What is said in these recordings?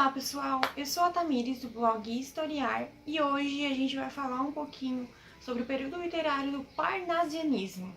Olá pessoal, eu sou a Tamires do blog Historiar e hoje a gente vai falar um pouquinho sobre o período literário do parnasianismo.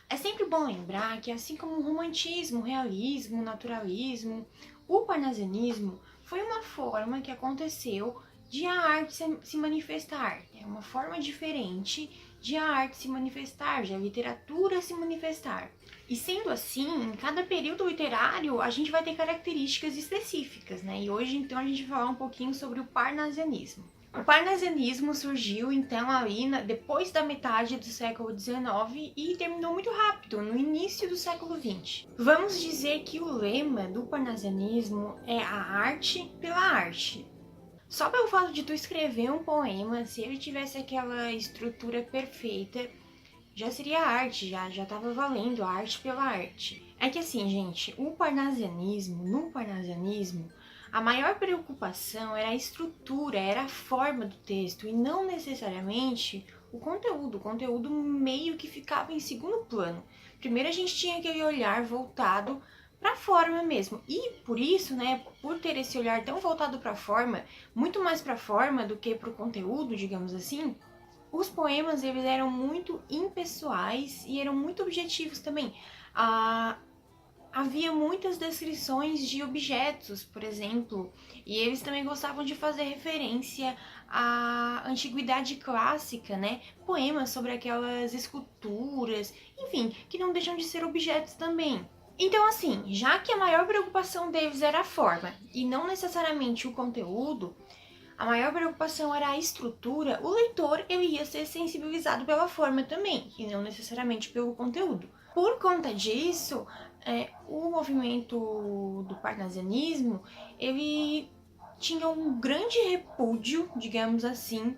É sempre bom lembrar que, assim como o romantismo, o realismo, o naturalismo, o parnasianismo foi uma forma que aconteceu de a arte se manifestar. É uma forma diferente de a arte se manifestar, de a literatura se manifestar. E sendo assim, em cada período literário a gente vai ter características específicas, né? E hoje então a gente vai falar um pouquinho sobre o parnasianismo. O parnasianismo surgiu então ali depois da metade do século XIX e terminou muito rápido, no início do século XX. Vamos dizer que o lema do parnasianismo é a arte pela arte. Só pelo fato de tu escrever um poema, se ele tivesse aquela estrutura perfeita, já seria arte, já tava valendo a arte pela arte. É que assim, gente, no parnasianismo, a maior preocupação era a estrutura, era a forma do texto e não necessariamente o conteúdo meio que ficava em segundo plano. Primeiro a gente tinha aquele olhar voltado para a forma mesmo. E por isso, né, por ter esse olhar tão voltado para a forma, muito mais para a forma do que para o conteúdo, digamos assim, os poemas eles eram muito impessoais e eram muito objetivos também. Havia muitas descrições de objetos, por exemplo, e eles também gostavam de fazer referência à antiguidade clássica, né? Poemas sobre aquelas esculturas, enfim, que não deixam de ser objetos também. Então, assim, já que a maior preocupação deles era a forma e não necessariamente o conteúdo, a maior preocupação era a estrutura, o leitor ele ia ser sensibilizado pela forma também, e não necessariamente pelo conteúdo. Por conta disso, o movimento do parnasianismo, ele tinha um grande repúdio, digamos assim,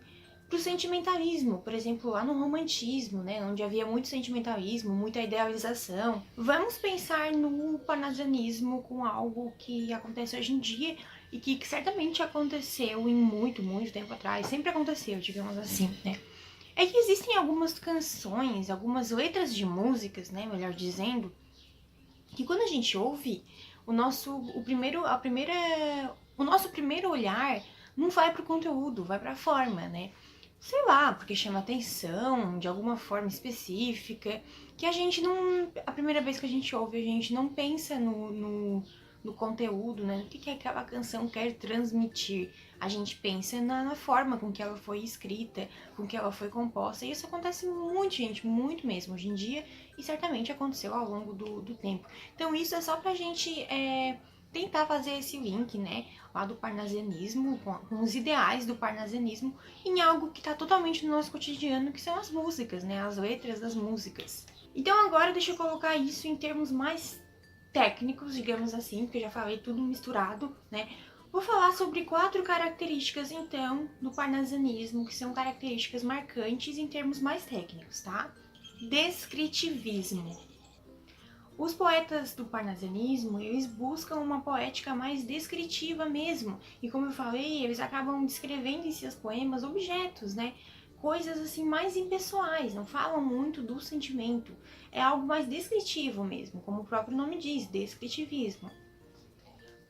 pro sentimentalismo, por exemplo, lá no romantismo, né, onde havia muito sentimentalismo, muita idealização. Vamos pensar no parnasianismo com algo que acontece hoje em dia e que certamente aconteceu em muito tempo atrás, sempre aconteceu, digamos assim, né? É que existem algumas canções, algumas letras de músicas, né, melhor dizendo, que quando a gente ouve, o nosso primeiro olhar não vai pro conteúdo, vai pra forma, né? Sei lá, porque chama atenção de alguma forma específica, que a gente não. A primeira vez que a gente ouve, a gente não pensa no conteúdo, né? No que aquela canção quer transmitir. A gente pensa na forma com que ela foi escrita, com que ela foi composta. E isso acontece muito, gente, muito mesmo hoje em dia, e certamente aconteceu ao longo do tempo. Então isso é só pra gente tentar fazer esse link, né, lá do parnasianismo, com os ideais do parnasianismo, em algo que está totalmente no nosso cotidiano, que são as músicas, né, as letras das músicas. Então agora deixa eu colocar isso em termos mais técnicos, digamos assim, porque eu já falei tudo misturado, né. Vou falar sobre 4 características, então, do parnasianismo, que são características marcantes em termos mais técnicos, tá? Descritivismo. Os poetas do parnasianismo, eles buscam uma poética mais descritiva mesmo. E como eu falei, eles acabam descrevendo em seus poemas objetos, né? Coisas assim mais impessoais, não falam muito do sentimento. É algo mais descritivo mesmo, como o próprio nome diz, descritivismo.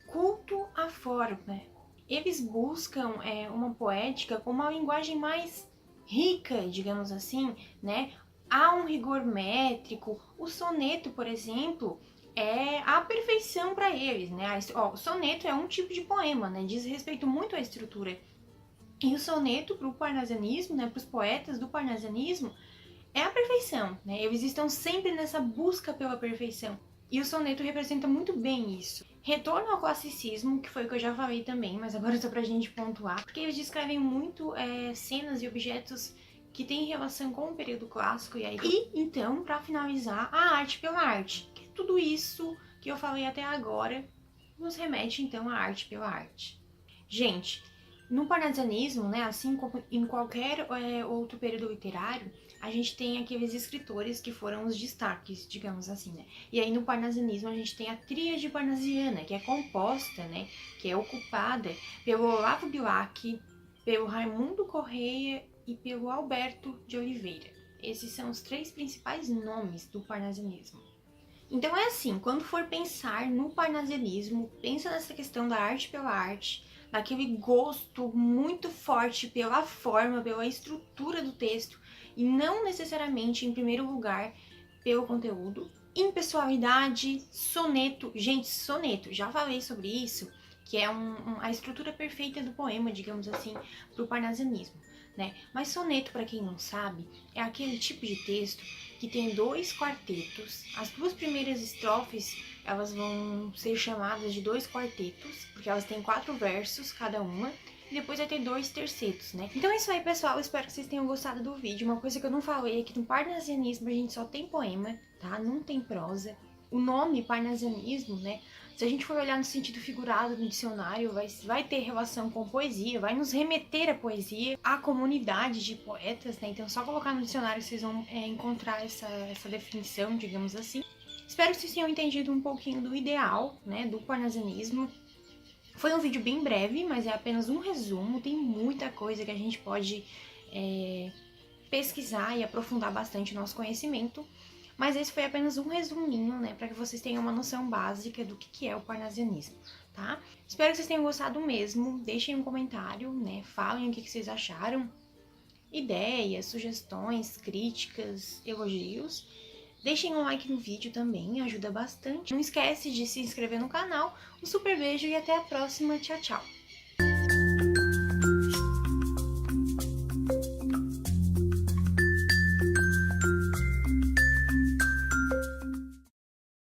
Culto à forma. Eles buscam uma poética com uma linguagem mais rica, digamos assim, né? Há um rigor métrico. O soneto, por exemplo, é a perfeição para eles, né? O soneto é um tipo de poema, né? Diz respeito muito à estrutura. E o soneto, para o parnasianismo, né? Para os poetas do parnasianismo, é a perfeição, né? Eles estão sempre nessa busca pela perfeição. E o soneto representa muito bem isso. Retorno ao classicismo, que foi o que eu já falei também, mas agora só pra gente pontuar, porque eles descrevem muito cenas e objetos que têm relação com o período clássico. E então, para finalizar, a arte pela arte, que é tudo isso que eu falei até agora, nos remete então à arte pela arte. Gente, no parnasianismo, né, assim como em qualquer outro período literário, a gente tem aqueles escritores que foram os destaques, digamos assim, né? E aí no parnasianismo a gente tem a tríade parnasiana, que é composta, né, que é ocupada pelo Olavo Bilac, pelo Raimundo Correia e pelo Alberto de Oliveira. Esses são os 3 principais nomes do parnasianismo. Então é assim, quando for pensar no parnasianismo, pensa nessa questão da arte pela arte, daquele gosto muito forte pela forma, pela estrutura do texto, e não necessariamente, em primeiro lugar, pelo conteúdo. Impessoalidade, soneto. Gente, soneto, já falei sobre isso, que é a estrutura perfeita do poema, digamos assim, para o parnasianismo, né? Mas soneto, para quem não sabe, é aquele tipo de texto que tem 2 quartetos. As 2 primeiras estrofes, elas vão ser chamadas de 2 quartetos, porque elas têm 4 versos cada uma. E depois vai ter 2 tercetos, né? Então é isso aí, pessoal. Eu espero que vocês tenham gostado do vídeo. Uma coisa que eu não falei é que no parnasianismo a gente só tem poema, tá? Não tem prosa. O nome parnasianismo, né? Se a gente for olhar no sentido figurado no dicionário, vai ter relação com poesia, vai nos remeter à poesia, à comunidade de poetas, né? Então, só colocar no dicionário vocês vão encontrar essa definição, digamos assim. Espero que vocês tenham entendido um pouquinho do ideal, né, do parnasianismo. Foi um vídeo bem breve, mas é apenas um resumo. Tem muita coisa que a gente pode pesquisar e aprofundar bastante o nosso conhecimento. Mas esse foi apenas um resuminho, né, para que vocês tenham uma noção básica do que é o parnasianismo, tá? Espero que vocês tenham gostado mesmo. Deixem um comentário, né? Falem o que vocês acharam. Ideias, sugestões, críticas, elogios. Deixem um like no vídeo também, ajuda bastante. Não esquece de se inscrever no canal. Um super beijo e até a próxima. Tchau, tchau!